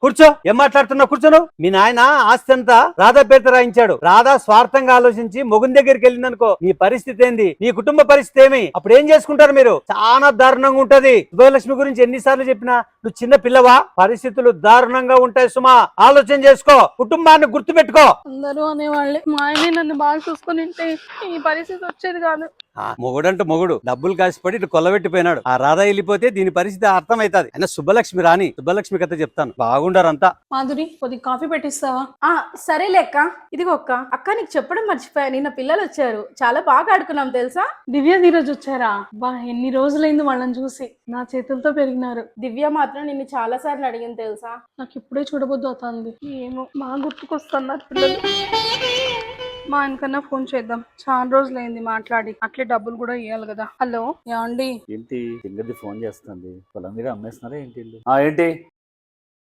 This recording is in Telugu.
కూర్చో. ఏం మాట్లాడుతున్నావు? కూర్చోను. మీ నాయన ఆస్తి అంతా రాధా పేరుతో రాయించాడు. రాధా స్వార్థంగా ఆలోచించి మొగుని దగ్గరికి వెళ్ళిందనుకో నీ పరిస్థితి ఏంది? నీ కుటుంబ పరిస్థితి ఏమి? అప్పుడు ఏం చేసుకుంటారు మీరు? చాలా దారుణంగా ఉంటది. సుబ్బలక్ష్మి గురించి ఎన్నిసార్లు చెప్పినా నువ్వు చిన్న పిల్లవా? పరిస్థితులు దారుణంగా ఉంటాయి సుమా. ఆలోచన చేసుకో. కుటుంబాన్ని గుర్తు పెట్టుకో. అందరూ అనేవాళ్ళే మా ఆయనే నన్ను బాగా చూసుకుని ఉంటే ఈ పరిస్థితి వచ్చేది కాదు. మొగుడంటూ మొగుడు డబ్బులు కాసిపడి ఇటు కొల్లబెట్టిపోయినాడు. ఆ రాధా వెళ్ళిపోతే దీని పరిస్థితి అర్థమైతుంది. అయినా సుబ్బలక్ష్మి రాని, సుబ్బలక్ష్మి కథ చెప్తాను. బాగుండారంతా. మాధురి కొద్ది కాఫీ పెట్టిస్తావా? సరేలే అక్క. ఇదిగో అక్క నీకు చెప్పడం మర్చిపోయా, నిన్న పిల్లలు వచ్చారు, చాలా బాగా ఆడుకున్నాం తెలుసా. దివ్య ధీరజ్ వచ్చారా? బా ఎన్ని రోజులైంది వాళ్ళని చూసి. నా చేతులతో పెరిగినారు. దివ్య మాత్రం నిన్ను చాలా సార్లు అడిగింది తెలుసా. నాకు ఇప్పుడే చూడబోద్దు అవుతుంది. ఏమో బాగా గుర్తుకొస్తున్నారు పిల్లలు. మా ఆయనకన్నా ఫోన్ చేద్దాం, చాలా రోజులైంది మాట్లాడి. అట్లే డబ్బులు కూడా ఇవ్వాలి కదా. హలో ఏమండి? ఏంటి తింగది ఫోన్ చేస్తుంది? పొలం మీద అమ్మేస్తున్నారా ఏంటి? ఏంటి